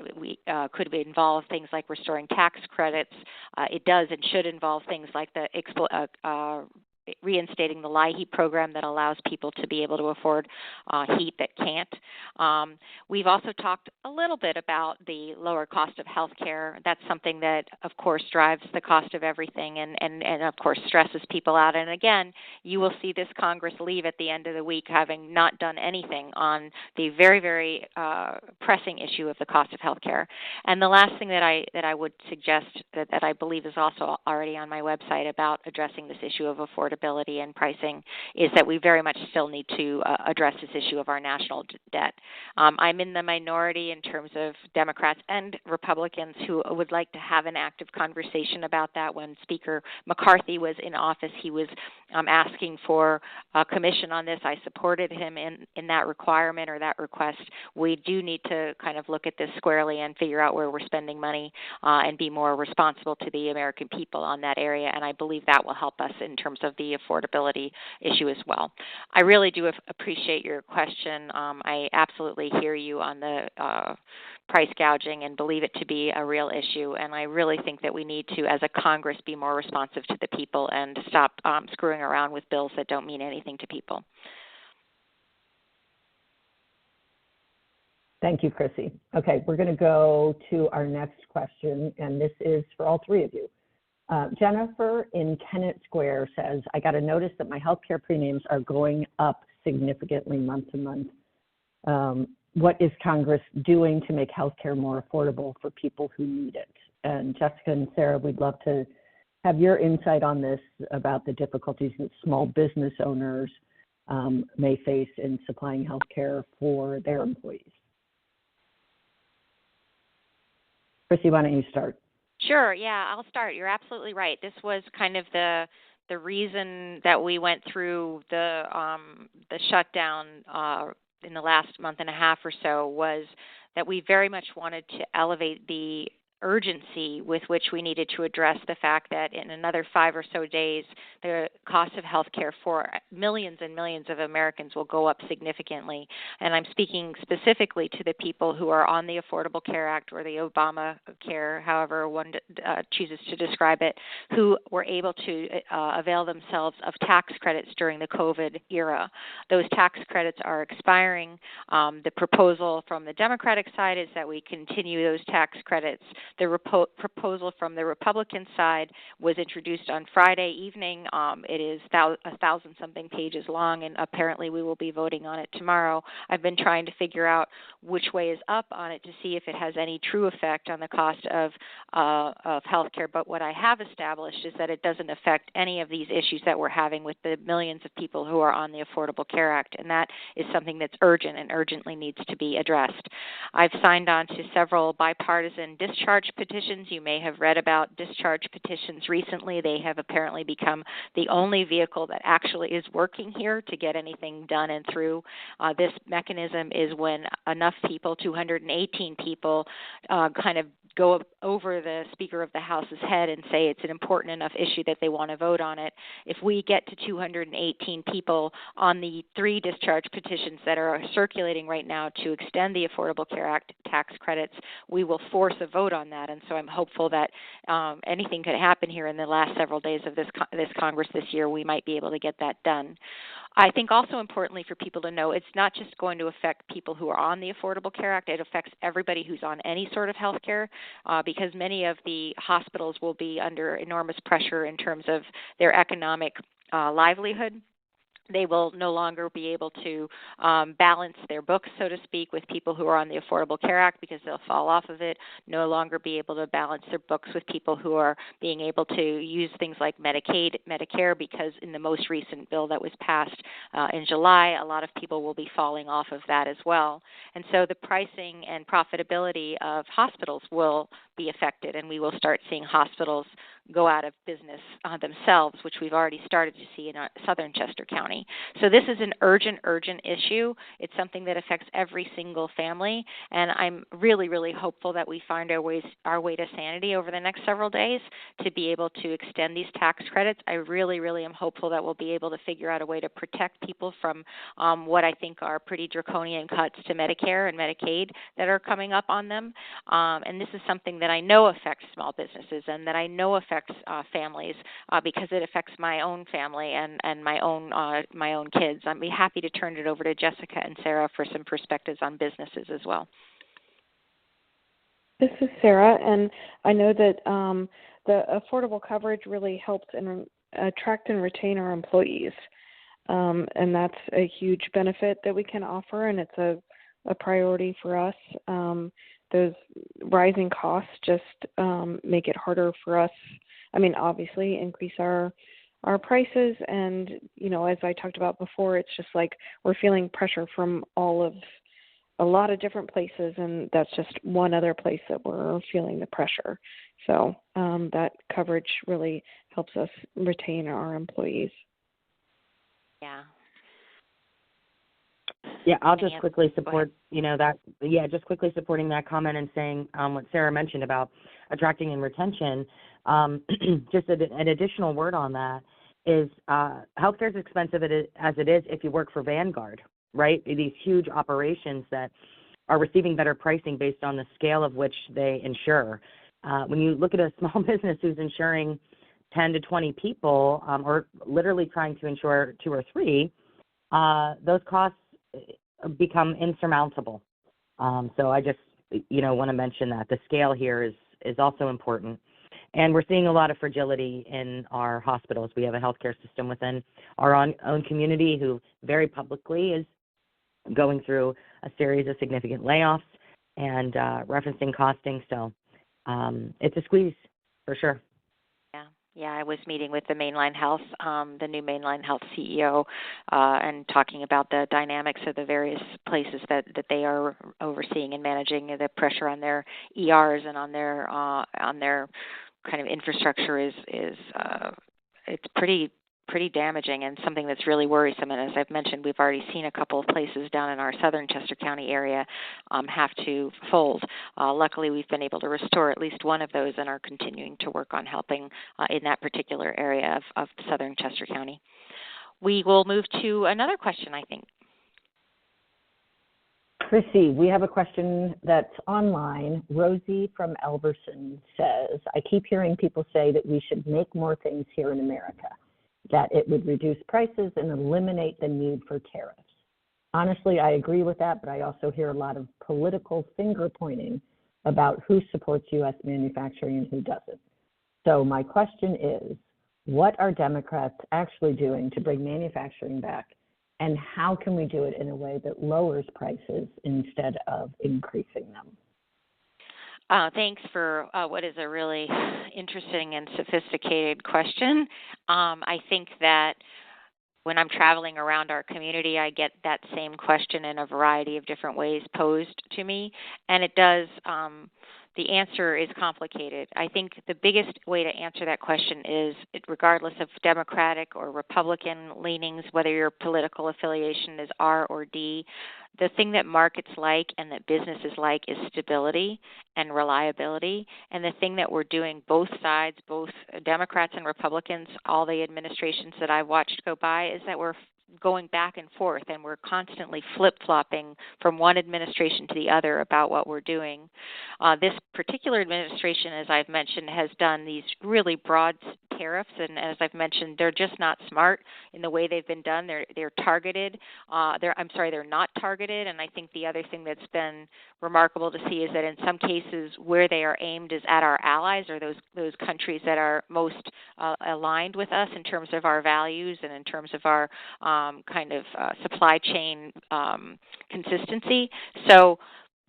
could involve things like restoring tax credits. It does and should involve things like the reinstating the LIHEAP program that allows people to be able to afford heat that can't. We've also talked a little bit about the lower cost of health care. That's something that, of course, drives the cost of everything and of course, stresses people out. And again, you will see this Congress leave at the end of the week having not done anything on the very, very pressing issue of the cost of health care. And the last thing that I would suggest that I believe is also already on my website about addressing this issue of affordability and pricing is that we very much still need to address this issue of our national debt. I'm in the minority in terms of Democrats and Republicans who would like to have an active conversation about that. When Speaker McCarthy was in office, he was asking for a commission on this. I supported him in that requirement or that request. We do need to kind of look at this squarely and figure out where we're spending money and be more responsible to the American people on that area, and I believe that will help us in terms of the affordability issue as well. I really do appreciate your question. I absolutely hear you on the price gouging and believe it to be a real issue, and I really think that we need to, as a Congress, be more responsive to the people and stop screwing around with bills that don't mean anything to people. Thank you, Chrissy. Okay, we're going to go to our next question, and this is for all three of you. Jennifer in Kennett Square says, I got a notice that my healthcare premiums are going up significantly month to month. What is Congress doing to make healthcare more affordable for people who need it? And Jessica and Sarah, we'd love to have your insight on this about the difficulties that small business owners may face in supplying healthcare for their employees. Chrissy, why don't you start? Sure, yeah, I'll start. You're absolutely right. This was kind of the reason that we went through the shutdown in the last month and a half or so, was that we very much wanted to elevate the urgency with which we needed to address the fact that in another 5 or so days, the cost of health care for millions and millions of Americans will go up significantly. And I'm speaking specifically to the people who are on the Affordable Care Act or the Obamacare, however one chooses to describe it, who were able to avail themselves of tax credits during the COVID era. Those tax credits are expiring. The proposal from the Democratic side is that we continue those tax credits. The proposal from the Republican side was introduced on Friday evening. It is 1,000-something pages long, and apparently we will be voting on it tomorrow. I've been trying to figure out which way is up on it to see if it has any true effect on the cost of health care. But what I have established is that it doesn't affect any of these issues that we're having with the millions of people who are on the Affordable Care Act, and that is something that's urgent and urgently needs to be addressed. I've signed on to several bipartisan discharge petitions. You may have read about discharge petitions recently. They have apparently become the only vehicle that actually is working here to get anything done and through. This mechanism is when enough people, 218 people, kind of go over the Speaker of the House's head and say it's an important enough issue that they want to vote on it. If we get to 218 people on the 3 discharge petitions that are circulating right now to extend the Affordable Care Act tax credits, we will force a vote on that. And so I'm hopeful that anything could happen here in the last several days of this Congress this year. We might be able to get that done. I think also importantly for people to know, it's not just going to affect people who are on the Affordable Care Act. It affects everybody who's on any sort of health care because many of the hospitals will be under enormous pressure in terms of their economic livelihood. They will no longer be able to balance their books, so to speak, with people who are on the Affordable Care Act because they'll fall off of it, no longer be able to balance their books with people who are being able to use things like Medicaid, Medicare, because in the most recent bill that was passed in July, a lot of people will be falling off of that as well. And so the pricing and profitability of hospitals will be affected, and we will start seeing hospitals go out of business themselves, which we've already started to see in southern Chester County. So this is an urgent issue. It's something that affects every single family, and I'm really, really hopeful that we find our way to sanity over the next several days to be able to extend these tax credits. I really, really am hopeful that we'll be able to figure out a way to protect people from what I think are pretty draconian cuts to Medicare and Medicaid that are coming up on them. And this is something that I know affects small businesses and that I know affects families because it affects my own family and my own kids. I'd be happy to turn it over to Jessica and Sarah for some perspectives on businesses as well. This is Sarah, and I know that the affordable coverage really helps attract and retain our employees, and that's a huge benefit that we can offer, and it's a priority for us. Those rising costs just make it harder for us. I mean, obviously, increase our prices, and as I talked about before, it's just like we're feeling pressure from a lot of different places, and that's just one other place that we're feeling the pressure. So that coverage really helps us retain our employees. Yeah. Yeah, I'll just quickly support, just quickly supporting that comment and saying what Sarah mentioned about attracting and retention. Just an additional word on that is healthcare is expensive as it is if you work for Vanguard, right? These huge operations that are receiving better pricing based on the scale of which they insure. When you look at a small business who's insuring 10 to 20 people or literally trying to insure 2 or 3, those costs become insurmountable. So I just, want to mention that the scale here is also important. And we're seeing a lot of fragility in our hospitals. We have a healthcare system within our own community who very publicly is going through a series of significant layoffs and referencing costing. So it's a squeeze for sure. Yeah, I was meeting with the Mainline Health, the new Mainline Health CEO, and talking about the dynamics of the various places that they are overseeing and managing. The pressure on their ERs and on their kind of infrastructure is it's pretty damaging and something that's really worrisome. And as I've mentioned, we've already seen a couple of places down in our southern Chester County area have to fold. Luckily, we've been able to restore at least one of those and are continuing to work on helping in that particular area of southern Chester County. We will move to another question, I think. Chrissy, we have a question that's online. Rosie from Elverson says, I keep hearing people say that we should make more things here in America, that it would reduce prices and eliminate the need for tariffs. Honestly, I agree with that, but I also hear a lot of political finger pointing about who supports U.S. manufacturing and who doesn't. So my question is, what are Democrats actually doing to bring manufacturing back, and how can we do it in a way that lowers prices instead of increasing them? Thanks for what is a really interesting and sophisticated question. I think that when I'm traveling around our community, I get that same question in a variety of different ways posed to me, and it does. The answer is complicated. I think the biggest way to answer that question is, regardless of Democratic or Republican leanings, whether your political affiliation is R or D, the thing that markets like and that businesses like is stability and reliability. And the thing that we're doing, both sides, both Democrats and Republicans, all the administrations that I've watched go by, is that we're going back and forth, and we're constantly flip-flopping from one administration to the other about what we're doing. This particular administration, as I've mentioned, has done these really broad tariffs, and as I've mentioned, they're just not smart in the way they've been done. They're targeted. They're not targeted, and I think the other thing that's been remarkable to see is that in some cases where they are aimed is at our allies, or those countries that are most aligned with us in terms of our values and in terms of our supply chain consistency. So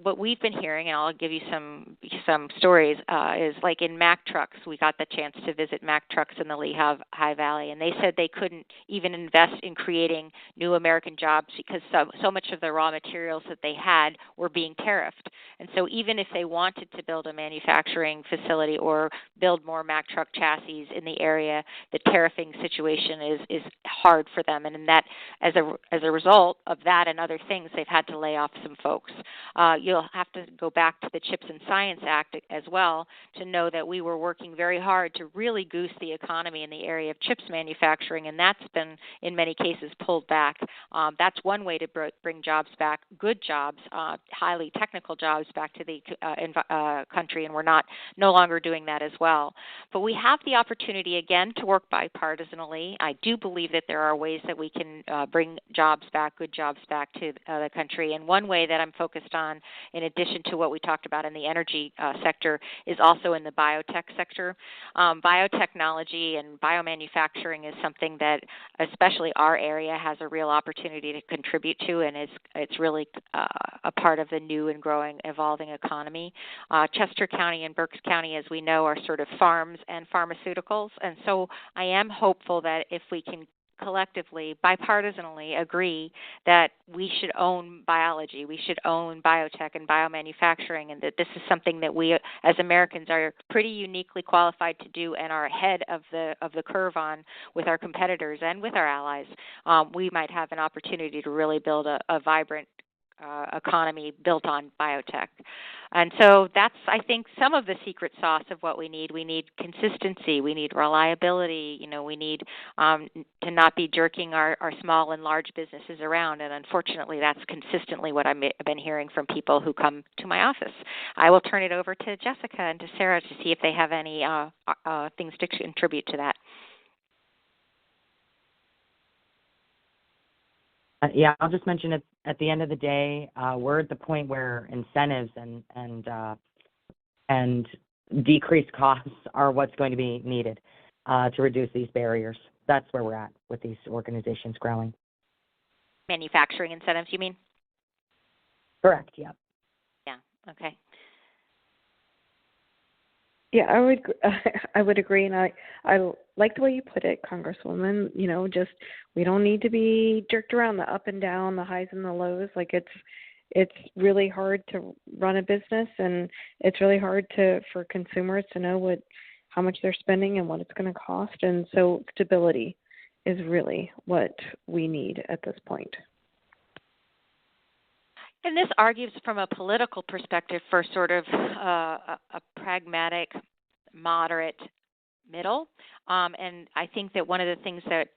what we've been hearing, and I'll give you some stories, is like in Mack Trucks. We got the chance to visit Mack Trucks in the Lehigh Valley, and they said they couldn't even invest in creating new American jobs because so much of the raw materials that they had were being tariffed. And so even if they wanted to build a manufacturing facility or build more Mack Truck chassis in the area, the tariffing situation is hard for them. And in that, as a result of that and other things, they've had to lay off some folks. You'll have to go back to the CHIPS and Science Act as well to know that we were working very hard to really goose the economy in the area of chips manufacturing, and that's been, in many cases, pulled back. That's one way to bring jobs back, good jobs, highly technical jobs back to the country, and we're no longer doing that as well. But we have the opportunity, again, to work bipartisanly. I do believe that there are ways that we can bring jobs back, good jobs back to the country, and one way that I'm focused on, in addition to what we talked about in the energy sector, is also in the biotech sector. Biotechnology and biomanufacturing is something that especially our area has a real opportunity to contribute to, and it's really a part of the new and growing, evolving economy. Chester County and Berks County, as we know, are sort of farms and pharmaceuticals, and so I am hopeful that if we can collectively, bipartisanly agree that we should own biology, we should own biotech and biomanufacturing, and that this is something that we as Americans are pretty uniquely qualified to do and are ahead of the curve on with our competitors and with our allies, we might have an opportunity to really build a vibrant economy built on biotech. And so that's, I think, some of the secret sauce of what we need. We need consistency. We need reliability. We need to not be jerking our small and large businesses around. And unfortunately, that's consistently what I've been hearing from people who come to my office. I will turn it over to Jessica and to Sarah to see if they have any things to contribute to that. Yeah, I'll just mention at the end of the day, we're at the point where incentives and decreased costs are what's going to be needed to reduce these barriers. That's where we're at with these organizations growing. Manufacturing incentives, you mean? Correct, yeah. Yeah, okay. Yeah, I would agree, and I like the way you put it, Congresswoman. Just we don't need to be jerked around the up and down, the highs and the lows. Like it's really hard to run a business, and it's really hard for consumers to know how much they're spending and what it's going to cost. And so stability is really what we need at this point. And this argues from a political perspective for sort of a pragmatic, moderate middle. And I think that one of the things that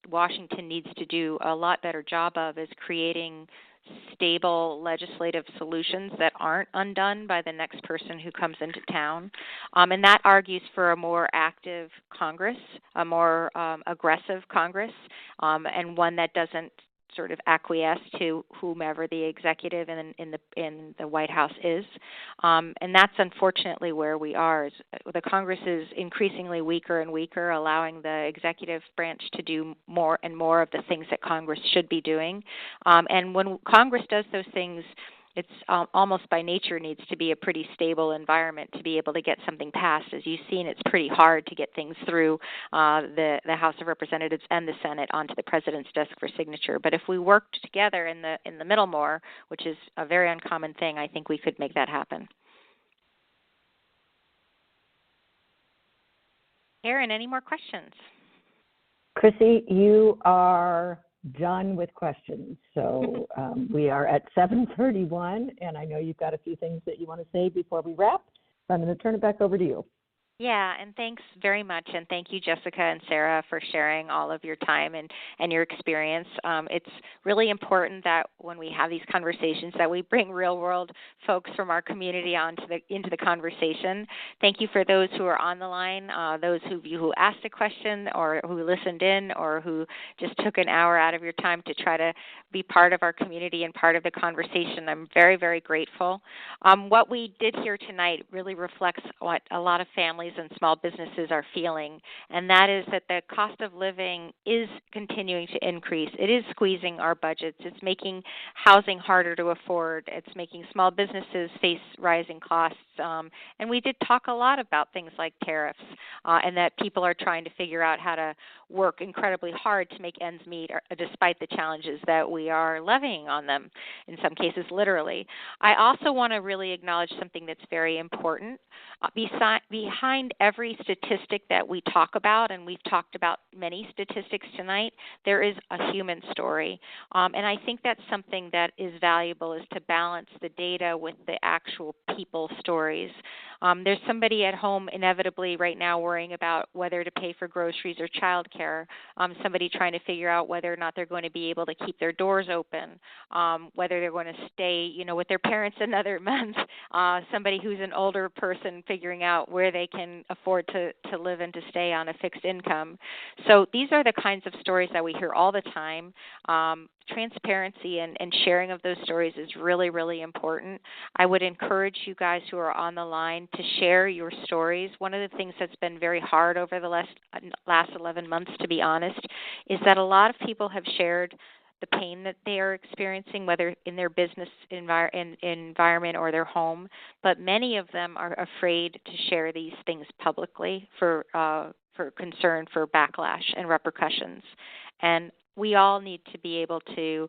Washington needs to do a lot better job of is creating stable legislative solutions that aren't undone by the next person who comes into town. And that argues for a more active Congress, a more aggressive Congress, and one that doesn't sort of acquiesce to whomever the executive in the White House is. And that's unfortunately where we are. The Congress is increasingly weaker and weaker, allowing the executive branch to do more and more of the things that Congress should be doing. And when Congress does those things, it's almost by nature needs to be a pretty stable environment to be able to get something passed. As you've seen, it's pretty hard to get things through the House of Representatives and the Senate onto the president's desk for signature. But if we worked together in the middle more, which is a very uncommon thing, I think we could make that happen. Erin, any more questions? Chrissy, you are done with questions. So we are at 7:31, and I know you've got a few things that you want to say before we wrap. So I'm going to turn it back over to you. Yeah, and thanks very much, and thank you, Jessica and Sarah, for sharing all of your time and your experience. It's really important that when we have these conversations that we bring real-world folks from our community into the conversation. Thank you for those who are on the line, those of you who asked a question or who listened in or who just took an hour out of your time to try to be part of our community and part of the conversation. I'm very, very grateful. What we did here tonight really reflects what a lot of families and small businesses are feeling, and that is that the cost of living is continuing to increase. It is squeezing our budgets. It's making housing harder to afford. It's making small businesses face rising costs. And we did talk a lot about things like tariffs and that people are trying to figure out how to work incredibly hard to make ends meet despite the challenges that we are levying on them, in some cases literally. I also want to really acknowledge something that's very important. Behind every statistic that we talk about, and we've talked about many statistics tonight, there is a human story. And I think that's something that is valuable, is to balance the data with the actual people stories. There's somebody at home inevitably right now worrying about whether to pay for groceries or childcare, somebody trying to figure out whether or not they're going to be able to keep their doors open, whether they're going to stay, with their parents another month, somebody who's an older person figuring out where they can afford to live and to stay on a fixed income. So these are the kinds of stories that we hear all the time. Transparency and sharing of those stories is really, really important. I would encourage you guys who are on the line to share your stories. One of the things that's been very hard over the last 11 months, to be honest, is that a lot of people have shared the pain that they are experiencing, whether in their business environment or their home, but many of them are afraid to share these things publicly for concern for backlash and repercussions. And we all need to be able to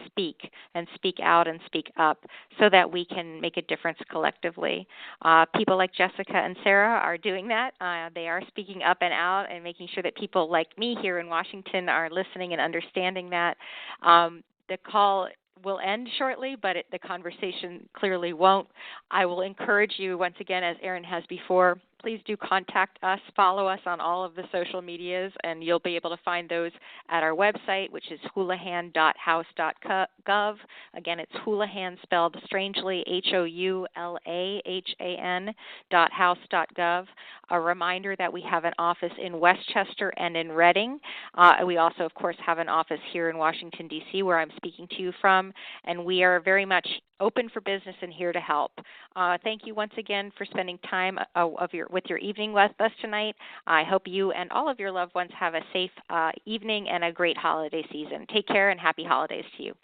speak out and speak up so that we can make a difference collectively. People like Jessica and Sarah are doing that. They are speaking up and out and making sure that people like me here in Washington are listening and understanding that. The call will end shortly, but the conversation clearly won't. I will encourage you, once again, as Erin has before, please do contact us, follow us on all of the social medias, and you'll be able to find those at our website, which is houlahan.house.gov. Again, it's Houlahan spelled strangely, HOULAHAN.house.gov. A reminder that we have an office in Westchester and in Reading. We also, of course, have an office here in Washington, D.C., where I'm speaking to you from, and we are very much open for business and here to help. Thank you once again for spending time with your evening with us tonight. I hope you and all of your loved ones have a safe evening and a great holiday season. Take care and happy holidays to you.